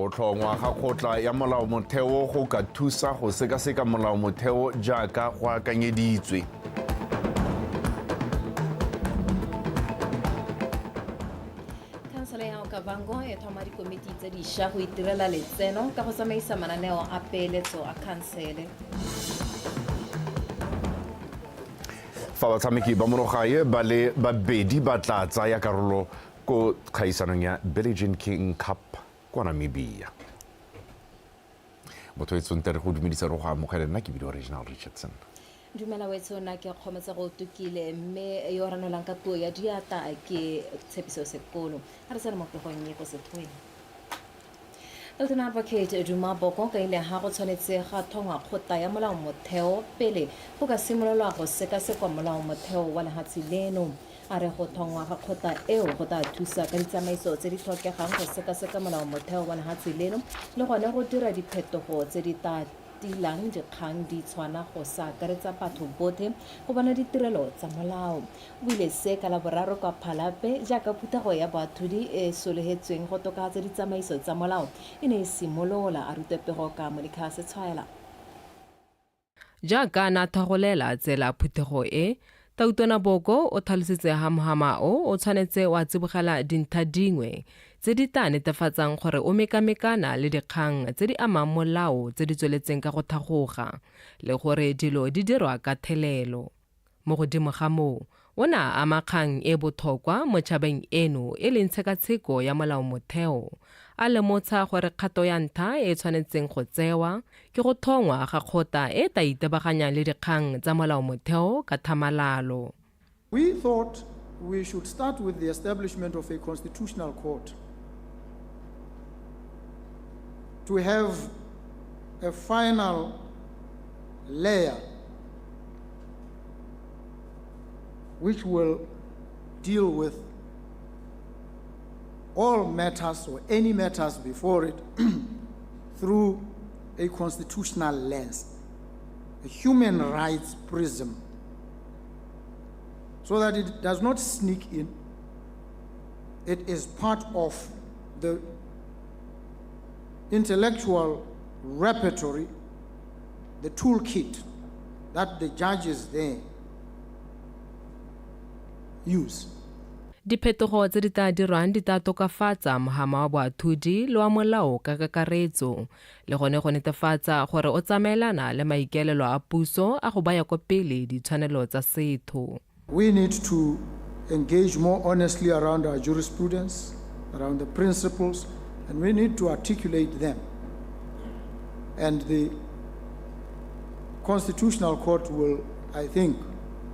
go tlhongwa ga kgotla ya molao motheo go ka thusa go sekaseka molao motheo jaaka go akanyeditswe. Kansala ya Okavango e thoma dikomiti tse dišwa go itirela letseno ka go tsamaisa mananeo a peeletso a khansele. Fa batshameki ba monogae ba le babedi ba tla tsaya karolo ko kgaisanong ya Billie King Cup kwa Namibia. Motho etsong tere go dumedisa re go amogela nna ke bile Original Richardson. Dumela wetso nna ke kgometse go tukile mme yo ranolang ka puo ya diata ke Tshepiso Sekolo ha re tsena mo pegong ye go sethweng. Advocate Duma Boko ka ile ha go tshwanetse ga thongwa kgotla ya molao motheo pele go ka simololwa go sekasekwa molao motheo wa lehatsi leno. A re go thongwa ga kgotla eo go tla thusa ka ditsamaiso tse di tlhokegang go sekaseka molao motheo wa lehatsi leno le gone go dira diphetogo tse di tilang dikgang di tshwana go sa akaretsa batho botlhe go bona ditirelo tsa molao. O ile se ka la boraro kwa Palapye jaaka phutego ya bathudi e sologetsweng go tokafatsa ditsamaiso tsa molao e ne e simolola a rutepego ka Monica Setshwaela. Jaaka na thagolela tsela phutego e Duma Boko o tlhalositse hamhama o tshwanetse wa tsibogela dintlha dingwe tse di tla netefatsang gore o mekamekana le dikgang tse di amang molao tse di tsweletseng ka go thagoga le gore dilo di dirwa ka thelelo. Mo godimo ga moo o na amakgang e botlhokwa mo tšhabeng eno e leng tshekatsheko ya molao motheo a lemotsa gore kgato ya ntlha e tshwanetseng go tsewa ke go thongwa ga kgotla e tla itebaganyang le dikgang tsa molao motheo ka thamalalo. We thought we should start with the establishment of a constitutional court to have a final layer which will deal with all matters or any matters before it through a constitutional lens, a human rights prism, so that it does not sneak in. It is part of the intellectual repertory, the toolkit that the judges there use. Diphetogo tse di tla dirwang di tla tokafatsa mohama wa boathudi le wa molao ka kakaretso le gone go netefatsa gore o tsamaelana le maikaelelo a puso a go baya kwa pele ditshwanelo tsa setho. We need to engage more honestly around our jurisprudence, around the principles, and we need to articulate them. And the Constitutional Court will, I think,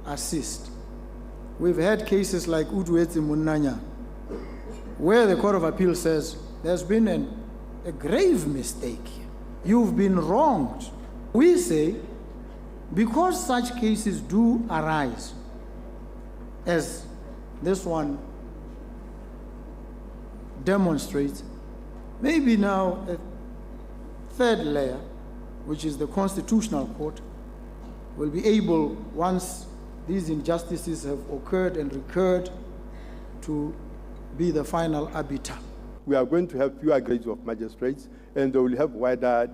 assist. We've had cases like Udwetsi Munanya, where the Court of Appeal says there's been a grave mistake. You've been wronged. We say, because such cases do arise, as this one demonstrates, maybe now a third layer, which is the Constitutional Court, will be able, once these injustices have occurred and recurred, to be the final arbiter. We are going to have fewer grades of magistrates, and they will have wider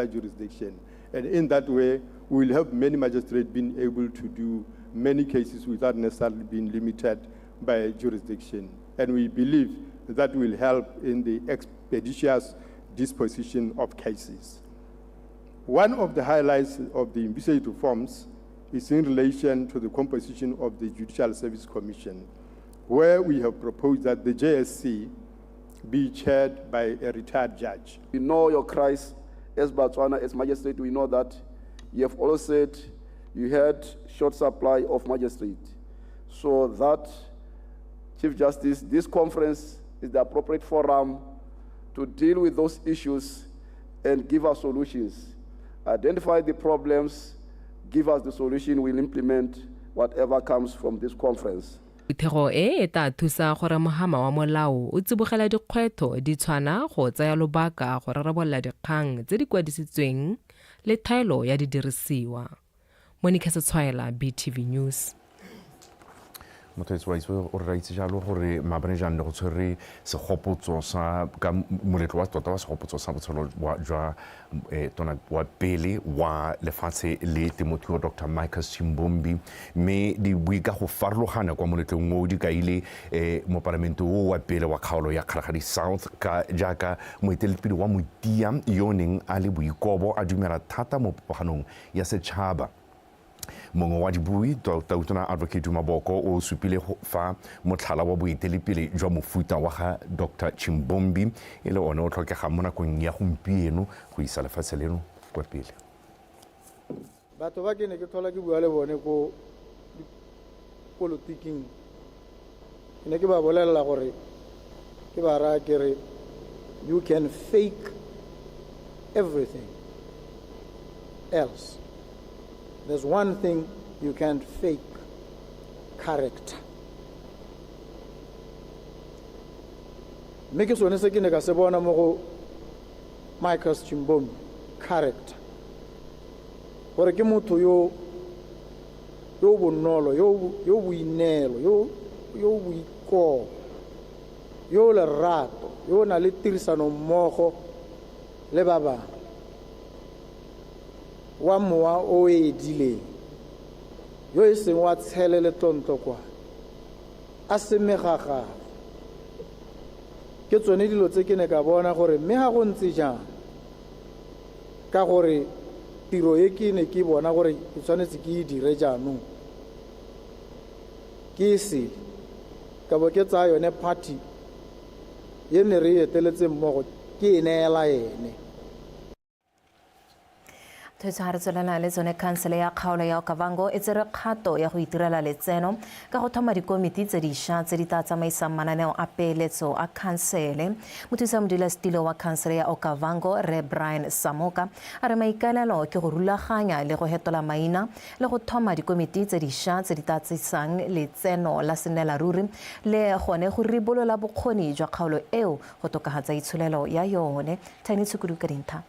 jurisdiction. And in that way, we will have many magistrates being able to do many cases without necessarily being limited by jurisdiction. And we believe that will help in the expeditious disposition of cases. One of the highlights of the envisaged reforms is in relation to the composition of the Judicial Service Commission, where we have proposed that the JSC be chaired by a retired judge. We know your cries as Botswana, as magistrate. We know that you have also said you had short supply of magistrates. So that, Chief Justice, this conference is the appropriate forum to deal with those issues and give us solutions. Identify the problems, give us the solution, we'll implement whatever comes from this conference. Phetogo e tla thusa gore mohama wa molao o tsibogela dikgwetho di tshwana go tsaya lobaka go rarabolla dikgang tse di kwadisitsweng le thaelo ya didirisiwa. Monica Setshwaela, BTV News. mothaetsi wa itse o re itse jalo gore maabane jaanong go tshwere segopotso sa ka moletlo wa tota wa segopotso sa botshelo jwa tona wa pele wa lefatshe le temothuo Dr. Marcus Chimbombi mme di bui ka go farologana kwa moletlong o di kaile mo parlamento o wa pele wa kgaolo ya Kgalagadi South ka jaaka moeteledipele wa Motia yo neng a le boikobo a dumela thata mo popaganong ya setšhaba. Mongwe wa dibui Tona Advocate Duma Boko o supile fa motlhala wa boeteledipele jwa mofuta wa ga Dr. Chimbombi e le one o tlhokega mo nakong ya gompieno go isa lefatshe leno kwa pele. Batho ba ke ne ke thola ke bua le bone ko politiking ke ne ke ba bolelela gore ke ba raya ke re you can fake everything else. There's one thing you can't fake: character. Mme ke sone se ke ne ka se bona mo go Marcus Chimbombi, character. Gore ke motho yo bonolo, yo boinelo, yo boikobo, yo lerato, yo na le tirisano mmogo le ba bangwe. Wa mowa o edileng yo e seng wa tshele le tonto kwa a se megaga ke tsone dilo tse ke ne ka bona gore mme ga go ntse jang ka gore tiro e ke ne ke bona gore ke tshwanetse ke e dire jaanong ke se ka bo ke tsaya yone party ye ne re eteletse mmogo ke e neela ene. Tshwara tswelana le tsone khansele ya kgaolo ya Okavango e tsere kgato ya go itirela letseno ka go thoma dikomiti tse dišwa tse di tla tsamaisang mananeo a peeletso a khansele. Mothusamodulasetilo wa khansele ya Okavango Re Brian Samoka a re maikaelelo ke go rulaganya le go hetola maina le go thoma dikomiti tse dišwa tse di tla tsisang letseno la senelaruri le gone go ribolola bokgoni jwa kgaolo eo go tokagatsa itsholelo ya yone. Tiny Tsukudu ka dintlha.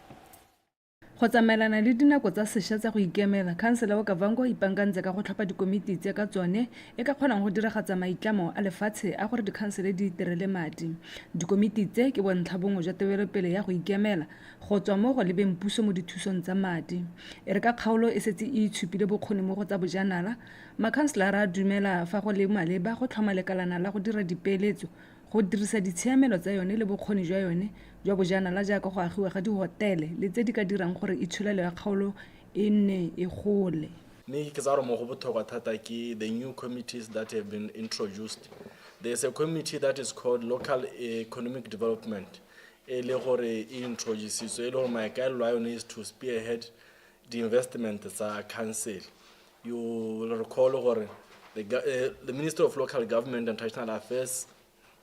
Go tsamaelana le dinako tsa sešwa tsa go ikemela, khansele ya Okavango ipankantse ka go tlhopha dikomiti tse ka tsone e ka kgonang go diragatsa maitlamo a lefatshe a gore dikhansele di itirele madi. Dikomiti tse ke bontlhabongwe jwa tebelopele ya go ikemela go tswa mo go lebeng puso mo dithusong tsa madi. E re ka kgaolo e setse e itshupile bokgoni mo go tsa bojanala, makhanselara a dumela fa go le maleba go tlhoma lekalana la go dira dipeeletso go dirisa ditshiamelo tsa yone le bokgoni jwa yone jwa bojanala jaaka go agiwa ga dihotele le tse di ka dirang gore itsholelo ya kgaolo e nne e gole. Ne ke tsa gore mo go botlhokwa thata ke the new committees that have been introduced. There's a committee that is called Local Economic Development e le gore e introducetswe e le gore maikaelelo a yone is to spearhead the investment tsa council. You will recall gore the Minister of Local Government and Traditional Affairs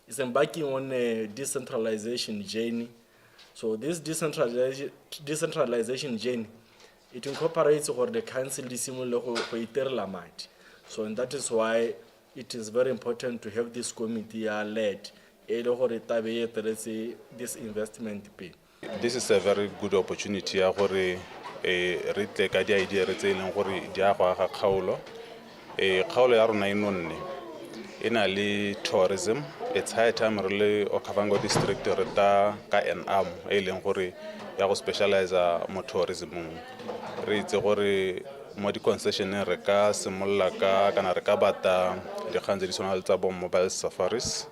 is embarking on a decentralization journey. So this decentralization journey, it incorporates the council di simolola go iterela madi. So and that is why it is very important to have this committee led this investment pay. This is a very good opportunity gore re tle ka di idea re tse leng gore di a go aga kgaolo. Kgaolo ya rona inonne ina le tourism. It's high time re le Okavango district re ta ka NAM e leng gore ya go specialize mo tourism. Re itse gore mo di concession re ka simolla ka kana re ka bata di khanze di sona tsa bo mobile safaris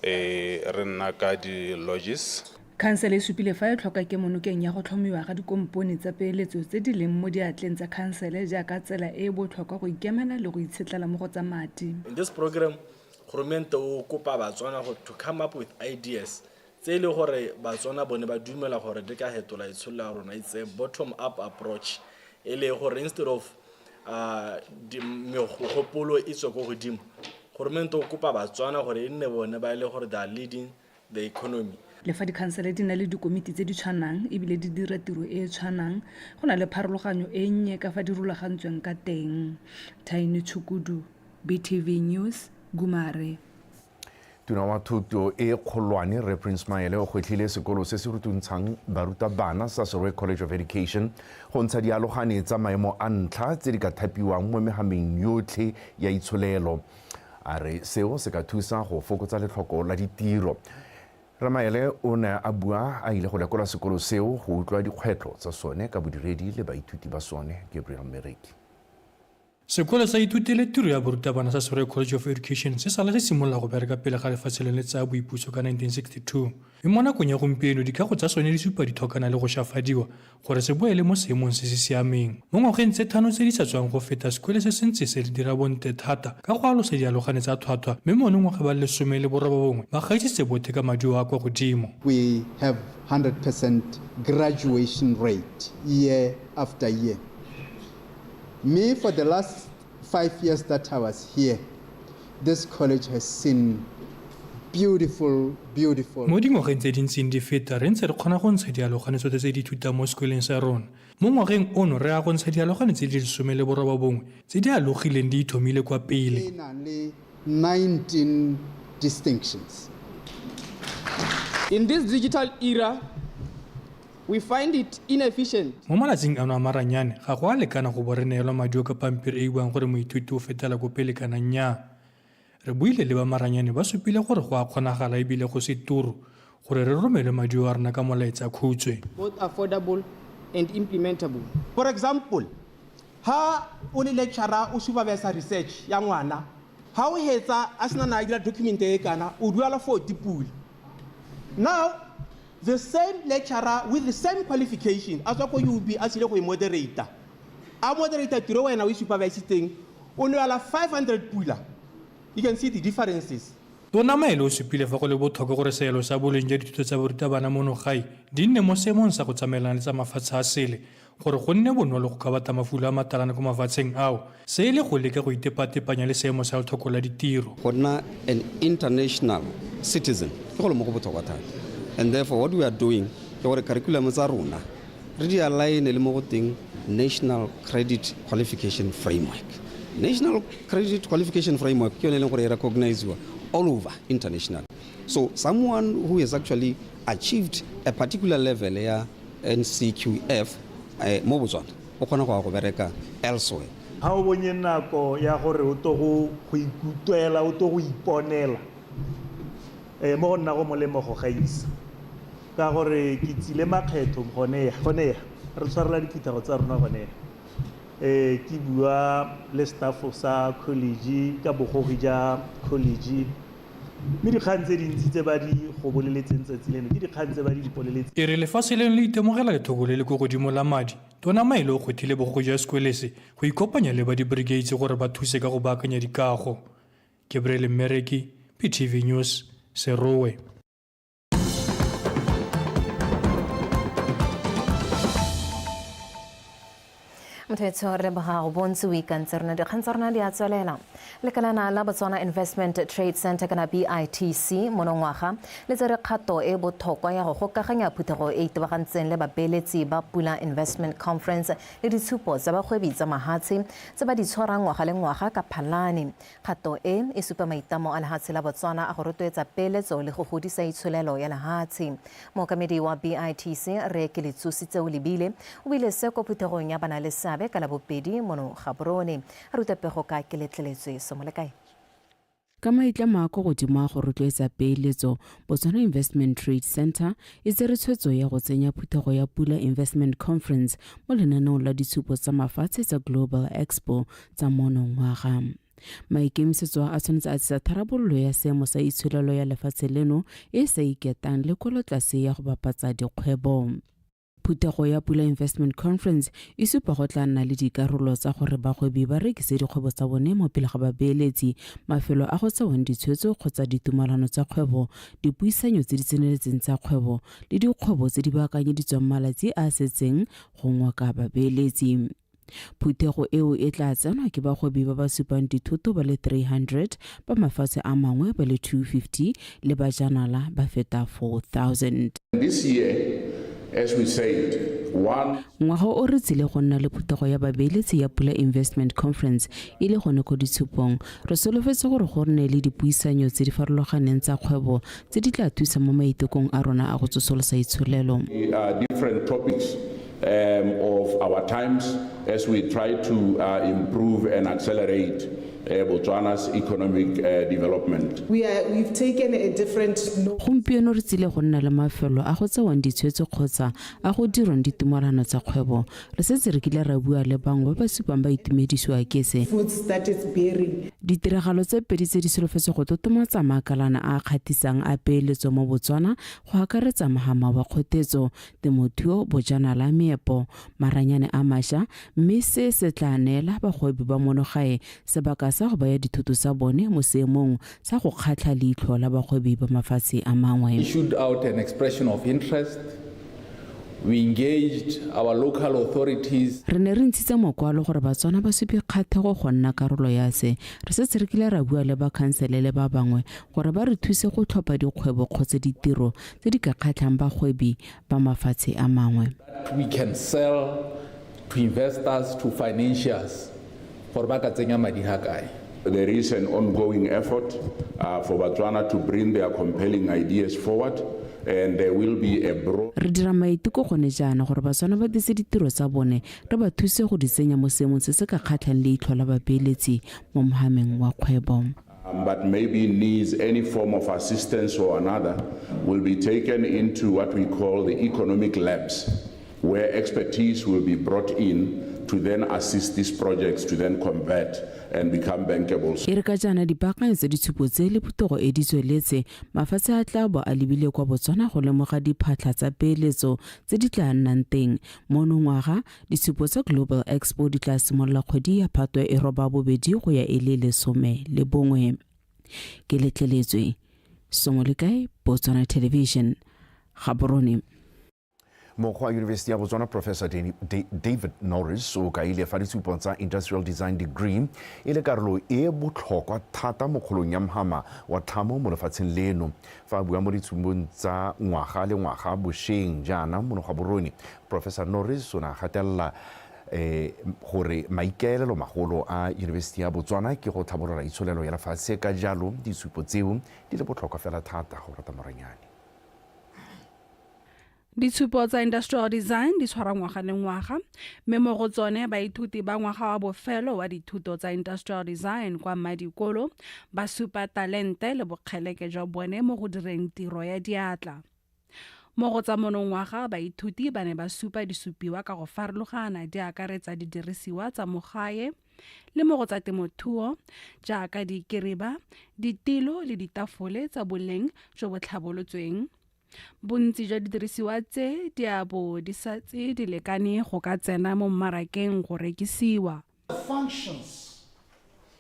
re nna ka di lodges. Khansele e supile fa e tlhoka ke monokeng ya go tlhomiwa ga dikompone tsa peeletso tse di leng mo diatleng tsa khansele jaaka tsela e botlhokwa go ikemela le go itshetlela mo go tsa madi. In this program Gormente o kopa Batswana to come up with ideas tse le gore Batswana bone ba dumela gore di ka hetola itsholla ya rona. It's a bottom up approach e le gore instead of di megopolo e tswa go godimo Gormente o kopa Batswana gore e nne bone ba ile gore they are leading the economy. Le fa dikhansele di na le dikomiti tse di tshwanang ebile di dira tiro e tshwanang go na le pharologanyo e nnye ka fa di rulagantsweng ka teng. Tiny Tsukudu, BTV News, Gumare. Tuna wa thuto e kgolwane Re Prince Maele o gwetlhile sekolo se se rutuntshang barutabana sa Soweto College of Education go ntsha dialogane tsa maemo a ntlha tse di ka thapiwang mo megameng yotlhe ya itsholelo. a re seo se ka thusa go fokotsa letlhoko la ditiro. Ramaele o ne a bua a ile go lekola sekolo seo go utlwa dikgwetlho tsa sone ka bodiredi le baithuti ba sone. Gabriel Mereki. Sekolo sa ithuti le tiro ya borutabana sa Soweto College of Education se sala se simolola go bereka pele ga lefatshe le tsa boipuso ka 1962. E mo nakong ya gompieno dikago tsa sone di supa dithokana le go shafadiwa gore se boele mo seemong se se siameng. Mo ngwageng tse tlhano tse di sa tswang go feta sekolo se sentse se le dira bonte thata ka go alosa dialogane tsa tlhwatlhwa mme mo ngwaga ba le 18 ba gaisitse bothe ka maduo a kwa godimo. We have 100% graduation rate year after year. Me, for the last 5 years that I was here, this college has seen beautiful. Mo dingwageng tse dintseng di feta re ntse re kgona go ntsha dialogane tsotlhe tse di ithutang mo sekoleng sa rona. Mo ngwageng ono re a go ntsha dialogane tse di 18 tse di alogileng di ithomile kwa pele. 19 distinctions. In this digital era, we find it inefficient. Mo malatsing ano a maranyane ga go a lekana go bore neelwa maduo ka pampiri e buang gore moithuti o fetela go pele kana nnyaa. Re buile le ba maranyane ba supile gore go a kgonagala e bile go se turu gore re romele maduo a rena ka molaetsa khutswe. Both affordable and implementable. For example, ha o le lecturer o supervisa research ya ngwana, ha o hetsa a sena na dira document e kana o duela 40 pula. Now the same lecturer with the same qualification as what you be as a moderator. A moderator tiro wena o supervise thing o nwala 500 pula. You can see the differences. Tona Maelo o supile fa go le botlhokwa gore seelo sa boleng jwa dithuto tsa barutabana mono gae di nne mo seemong sa go tsamaelana le tsa mafatshe a sele gore go nne bonolo go ka bata mafulo a matalana ko mafatsheng ao se e le go leka go itepatepanya le seemo sa letlhoko la ditiro. Go nna an international citizen ke go le mo go botlhokwa thata. And therefore, what we are doing, the curriculum is runa, really align the National Credit Qualification Framework. National Credit Qualification Framework, recognize all over international. So someone who has actually achieved a particular level here, NCQF, Botswana, elsewhere. How when you nako ya gore o to go ikutlwela o to go iponela mo nna go molemo go gaisa ka gore ke tsile makgetho gone re tshwarela dikithago tsa rona gone ke bua le staff sa college ka bogogi ja college mme dikgang tse dintsi tse ba di go boleletseng tsatsile ke dikgang tse ba di ipoleletse e re lefatshe leno le itemogela lethoko le le go godimo la madi Tona Maelo o kgethile bogogi jwa sekolo se go ikopanya le ba di-brigades gore ba thuse ka go baakanya dikago. Gabriel Mereki, PTV News, Serowe. Mthetse re ba go bontse weekend tsrena di khantsarna di a tswelela lekalana la Botswana Investment Trade Center kana BITC monongwaga le tsere kgato e bothokwa ya go gokaganya phuthego e itebagantseng le babeeletsi ba Pula Investment Conference le ditshupo tsa bagwebi tsa mahatshe tse ba di tshwarang ngwaga le ngwaga ka Phalane. Kgato e supa maitamo a lehatshe la Botswana a go rotloetsa peeletso le go godisa itsholelo ya lehatshe. Mokamedi wa BITC re ke letsusitse o lebile o bile se ko phuthegong ya bana le ka la bobedi mono gaborone a rutapego ka ke letleletswe somolekae ka maitlamo a go godimo a go rotloetsa peeletso Botswana Investment Trade Center e tsere tshwetso ya go tsenya phuthego ya Pula Investment Conference mo lenaneong la ditshupo tsa mafatshe tsa Global Expo tsa monongwaga. Maikemisetso a tshwanetse a tsa tharabololo ya seemo sa itsholelo ya lefatshe leno e sa iketang le kolotlase ya go bapatsa dikgwebo. Phuthego ya Pula Investment Conference e supa go tla nna le dikarolo tsa gore bagwebi ba rekise dikgwebo tsa bone mo pele ga babeeletsi mafelo a go tsewang ditshwetso kgotsa ditumalano tsa kgwebo dipuisanyo tse di tseneletseng tsa kgwebo le dikgwebo tse di baakanyeditsweng malatsi a setseng go ngwaka babeeletsi. Phuthego eo e tla tsenwa ke bagwebi ba ba supang dithoto ba le 300 ba mafatshe a mangwe ba le 250 le bajanala ba feta 4,000. This year, as we said, ngwaga o re tsile go nna le phuthego ya babeeletsi ya Pula Investment Conference e le gone go ditshupong re solofetse gore go nne le dipuisanyo tse di farologaneng tsa kgwebo tse di tla thusa mo maitekong a rona a go tsosolosa itsholelo. Different topics of our times as we try to improve and accelerate Botswana's economic development. We've taken a different note. Gompieno re tsile go nna le mafelo a go tsewang ditshwetso kgotsa a go dirwang ditumalano tsa kgwebo. Re setse re kile ra bua le bangwe ba ba supang ba itumedisiwa ke se. Foods that is bearing. Ditiragalo tse pedi tse di solofetse go totomatsa maakalana a kgatisang a peeletso mo Botswana go akaretsa mahama wa kgotetso, temothuo, bojanala, meepo, maranyane a mašwa, mme se se tla neela bagwebi ba monogae sebaka sa go baya dithoto tsa bone mo seemong sa go kgatlha leitlho la bagwebi ba mafatshe a mangwe. Issued out an expression of interest. We engaged our local authorities. Re ne re ntshitse mokwalo gore Batswana ba supe kgathego go nna karolo ya se. Re setse re kile ra bua le ba khansele le ba bangwe gore ba re thuse go tlhopha dikgwebo kgotsa ditiro tse di ka kgatlhang bagwebi ba mafatshe a mangwe. We can sell to investors, to financiers, gore ba ka tsenya madi ha kae. There is an ongoing effort for Botswana to bring their compelling ideas forward. And there will be a broad. Re dira maiteko gone jaana gore Batswana ba dise ditiro tsa bone re ba thuse go di tsenya mo seemong se se ka kgatlhang leitlho la babeeletsi mo mohameng wa kgwebo. But maybe needs any form of assistance or another will be taken into what we call the economic labs, where expertise will be brought in to then assist these projects to then convert and become bankable. E ka jana dipaakanyo tse ditshupo tse le putogo e di tsweletse mafatshe a tla bo a lebile kwa Botswana go lemoga diphatlha tsa peeletso tse di tla nnang teng monongwaga. Ditshupo tsa Global Expo di tla simolola kgwedi ya Phatwe e roba bobedi go ya e le 11. Ke letleletswe Songo le kae Botswana Television Gaborone. Mokgwa University ya Botswana Professor David Norris o ka ile fa ditshupo tsa industrial design degree e le karolo e botlhokwa thata mo kgolong ya mahama wa tlhamo mo lefatsheng leno. Fa bua mo ditshupong tsa ngwaga le ngwaga bosheng jaana mo Gaborone, Professor Norris o na gatella gore maikaelelo magolo a University ya Botswana ke go tlhabolola itsholelo ya lefatshe ka jalo ditshupo tseo di le botlhokwa fela thata go rata moranyane. Ditshupo tsa industrial design di tshwara ngwaga le ngwaga, mme mo go tsone baithuti ba ngwaga wa bofelo wa dithuto tsa industrial design kwa Madikolo ba supa talente le bokgeleke jwa bone mo go direng tiro ya diatla. Mo go tsa monongwaga baithuti ba ne ba supa disupiwa ka go farologana di akaretsa didirisiwa tsa mogae le mo go tsa temothuo jaaka dikiriba, ditilo le ditafole tsa boleng jo bo tlhabolotsweng. Bontsi jwa didirisiwa tse di abo di satse di lekane go ka tsena mo mmarakeng go rekisiwa. Functions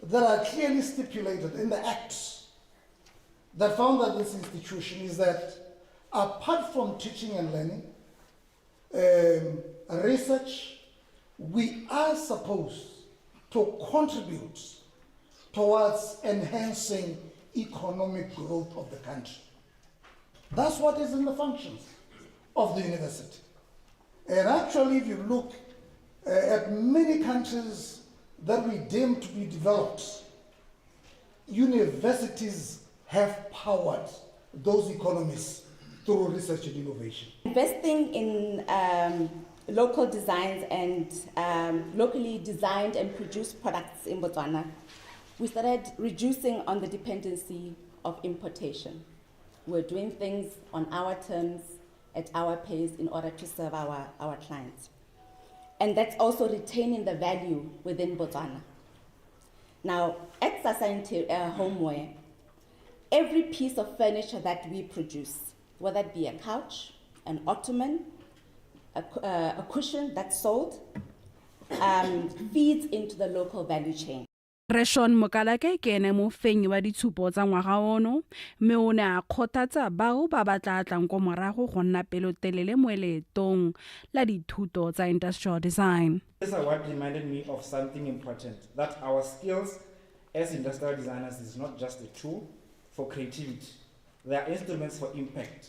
that are clearly stipulated in the acts that found that this institution is that apart from teaching and learning, research, we are supposed to contribute towards enhancing economic growth of the country. That's what is in the functions of the university. And actually, if you look at many countries that we deem to be developed, universities have powered those economies through research and innovation. Investing in local designs and locally designed and produced products in Botswana, we started reducing on the dependency of importation. We're doing things on our terms, at our pace, in order to serve our clients. And that's also retaining the value within Botswana. Now, at Sasa Homeware, every piece of furniture that we produce, whether it be a couch, an ottoman, a cushion that's sold, feeds into the local value chain. Reshon Mokalake ke ene mo fenyi wa ditshupo tsa ngwaga ono, mme o ne a kgothatsa bao ba batla tlang ko morago go nna pelotelele mo eletong la dithuto tsa industrial design. This award reminded me of something important, that our skills as industrial designers is not just a tool for creativity. They are instruments for impact.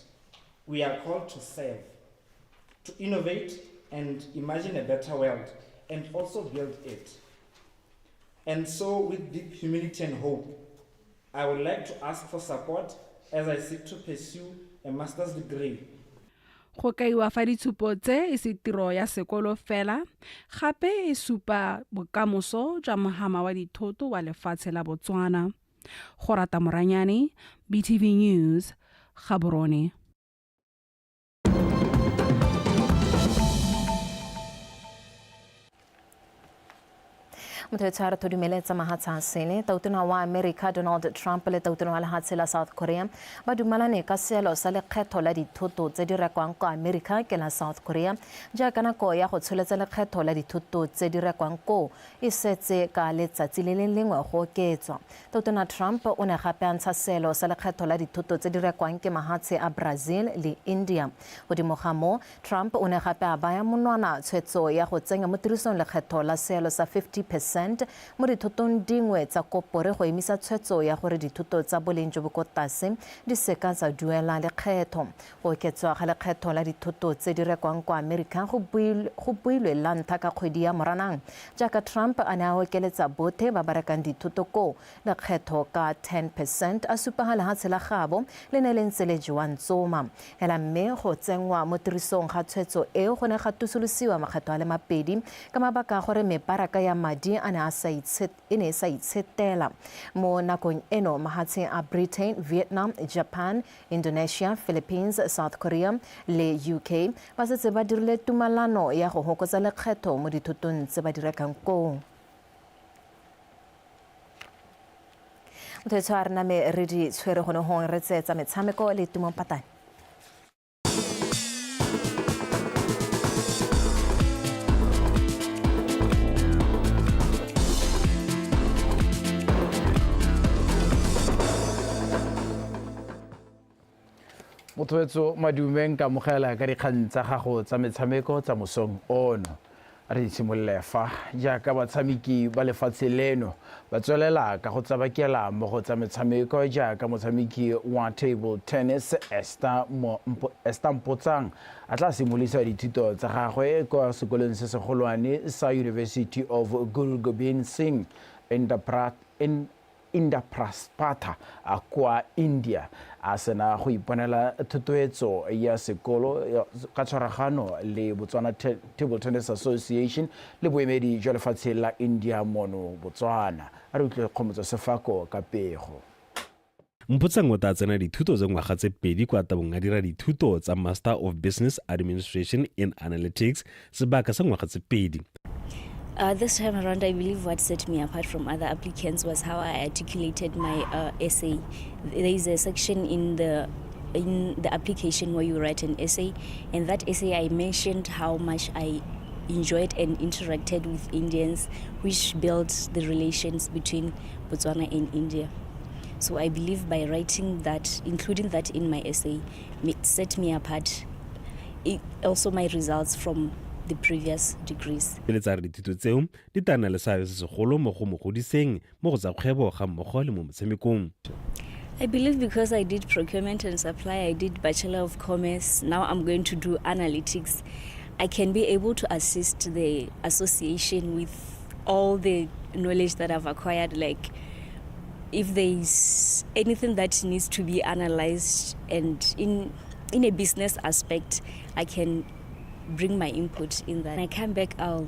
We are called to serve, to innovate and imagine a better world, and also build it. And so, with deep humility and hope, I would like to ask for support as I seek to pursue a master's degree. Go kaiwa fa ditshupo tse e se tiro ya sekolo fela, gape e supa bokamoso jwa mohama wa dithoto wa lefatshe la Botswana. Go rata Moranyane, BTV News, Gaborone. Mothetsa re dumeletsa mahatsa sele tautona wa America Donald Trump le tautona wa lehatshe la South Korea ba dumalane ka seelo sa lekgetho la dithoto tse di rekwang ko America ke la South Korea jaaka nako ya go tsholetsa lekgetho la dithoto tse di rekwang ko e setse ka letsatsi le lengwe go oketswa. Tautona Trump o ne gape a ntsha seelo sa lekgetho la dithoto tse di rekwang ke mahatshe a Brazil le India. Godimo ga mo, Trump o ne gape a baya monwana tshwetso ya go tsenya mo tirisong lekgetho la seelo sa 50% mo dithotong dingwe tsa kopore go emisa tshwetso ya gore dithoto tsa boleng jo bo ko tlase di seka tsa duela lekgetho. Go oketswa ga lekgetho la dithoto tse di rekwang kwa America go builwe la ntlha ka kgwedi ya Moranang jaaka Trump a ne a okeletsa botlhe ba ba rekang dithoto ko lekgetho ka 10% a supa ga lehatshe la gabo le ne le ntse le jewang tsoma. Hela mme go tsengwa mo tirisong ga tshwetso eo go ne ga tusolosiwa makgetho a le mapedi ka mabaka gore mebaraka ya madi a ne a sa itshetela. Mo nakong eno mahatshe a Britain, Vietnam, Japan, Indonesia, Philippines, South Korea le UK ba setse ba dirile tumalano ya go hokotsa lekgetho mo dithotong tse ba di rekang ko. Mothetso a rena me re di tshwere gone hong re tsetsa metshameko le Tumong Patane. Mothoetso madumeng ka mogela ka dikgang tsa gago tsa metshameko tsa mosong ono. Re itshimolle fa jaaka batshameki ba lefatshe leno ba tswelela ka go tsabakela mo go tsa metshameko jaaka motshameki wa table tennis Esther Mpotsang a tla simolisa dithuto tsa gagwe kwa sekolong se segolwane sa University of Guru Gobind Singh Indraprastha kwa India a sena go iponela thotloetso ya sekolo ka tshwaragano le Botswana Table Tennis Association le boemedi jwa lefatshe la India mono Botswana. A re utlwe kgomotso sefako ka pego. Mpotsang o tla tsena dithuto tse ngwaga tse pedi kwa tabong a dira dithuto tsa Master of Business Administration in Analytics sebaka sa ngwaga tse pedi. This time around, I believe what set me apart from other applicants was how I articulated my essay. There is a section in the application where you write an essay, and that essay I mentioned how much I enjoyed and interacted with Indians, which built the relations between Botswana and India. So I believe by writing that, including that in my essay, it set me apart. Also my results from the previous degrees. I believe because I did procurement and supply, I did Bachelor of Commerce, now I'm going to do analytics. I can be able to assist the association with all the knowledge that I've acquired, like if there is anything that needs to be analyzed and in a business aspect, I can bring my input in that. When I come back, I'll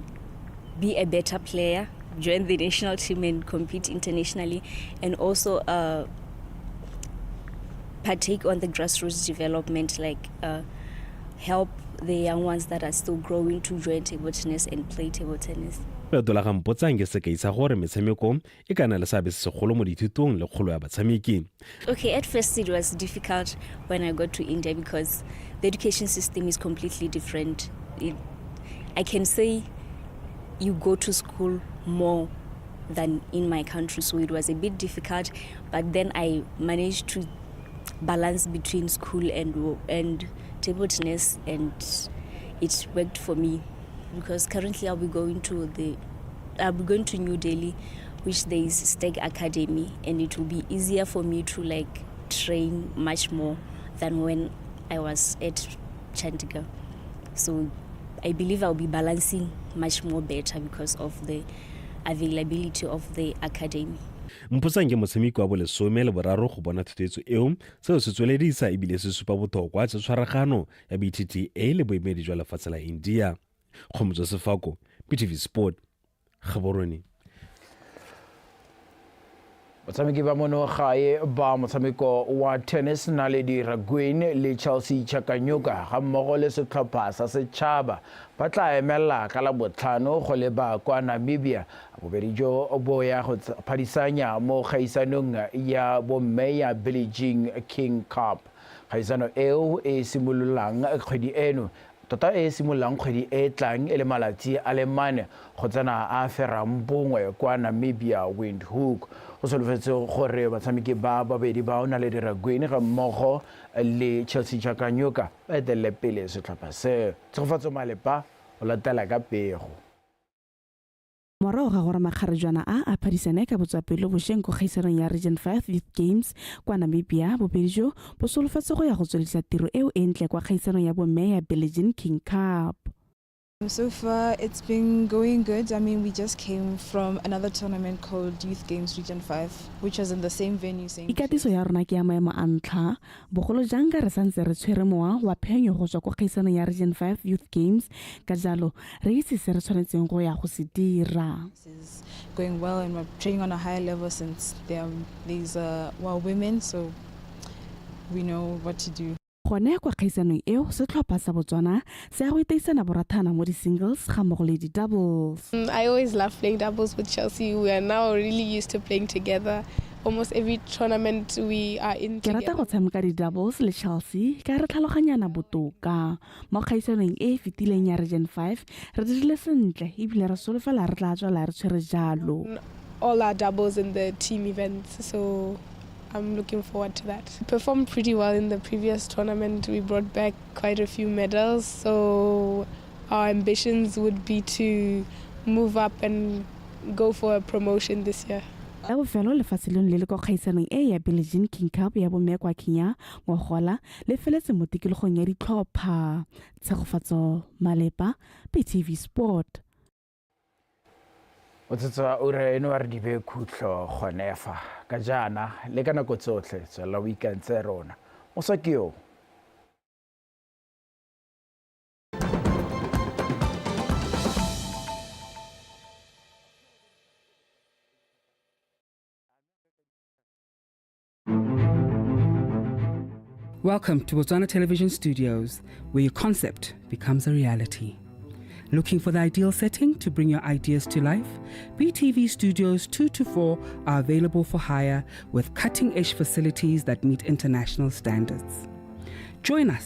be a better player, join the national team and compete internationally, and also partake on the grassroots development, like help the young ones that are still growing to join table tennis and play table tennis. Okay, at first it was difficult when I got to India because the education system is completely different. I can say you go to school more than in my country, so it was a bit difficult, but then I managed to balance between school and table tennis, and it worked for me because currently I'll be going to New Delhi, which there is Steg Academy, and it will be easier for me to train much more than when I was at Chandigarh. So I believe I'll be balancing much more better because of the availability of the academy. Mpotsang ke motshameko wa bolesome le boraro go bona thothoetso eo, seo se tsweledisa ebile se supa botlhokwa tsa tshwaragano ya BTTA le boemedi jwa lefatshe la India. Kgomotso Sefako, PTV Sport, Gaborone. Batshameki ba mono gae ba motshameko wa tennis Naledi Ragwin le Chelsea Chakanyuka ga mmogo le setlhopha sa setšhaba ba tla emela ka la botlhano go leba kwa Namibia bobedi jo bo ya go phadisanya mo kgaisanong ya bomme ya Billie Jean King Cup. Kgaisano eo e simololang kgwedi eno tota e simololang kgwedi e tlang e le malatsi a le mane go tsena a ferang bongwe kwa Namibia Windhoek. Go solofetse gore batshameki ba babedi ba Naledi Ragwin ga mmogo le Chelsea Chakanyuka ba etelele pele setlhopha se. Tshegofatso Malepa o latela ka pego. Morago ga gore makgarejana a phadisane ka botswapelo bošeng go kgaisanong ya Region 5 Youth Games kwa Namibia bobedi jo bo solofetse go ya go tswedisa tiro eo e ntle kwa kgaisanong ya bomme ya Billie Jean King Cup. So far, it's been going good. I mean, we just came from another tournament called Youth Games Region 5, which was in the same venue. Ikatiso ya rona ke ya maemo a ntlha bogolo jang ka re santse re tshwere mowa wa phenyo go tswa kwa kgaisanong ya Region 5 Youth Games ka jalo re itse se re tshwanetseng go ya go se dira. It's going well and we're training on a higher level since these women, so we know what to do. Gone kwa kgaisanong eo setlhopha sa Botswana se go itaisana borathana mo di singles ga mmogo le di doubles. I always love playing doubles with Chelsea. We are now really used to playing together. Almost every tournament we are in together. Ke rata go tshameka di doubles le Chelsea ka re tlhaloganyana botoka. Mo kgaisanong e fetileng ya Region 5 re dirile sentle ebile re solofela re tla tswela re tshwere jalo. All our doubles in the team events, so I'm looking forward to that. We performed pretty well in the previous tournament. We brought back quite a few medals, so our ambitions would be to move up and go for a promotion this year. La bofelo lefatshe leno le le kwa kgaisanong e ya Billie Jean King Cup ya bomme kwa Kenya ngogola le feletse mo tikologong ya ditlhopha. Tshegofatso Malepa, PTV Sport. O tsetsa ure eno a re di be khutlo gonefa ka jana le ka nako tsotlhe tswela weekend tse rona o sa ke yo. Welcome to Botswana Television Studios, where your concept becomes a reality. Looking for the ideal setting to bring your ideas to life? BTV Studios 2 to 4 are available for hire with cutting-edge facilities that meet international standards. Join us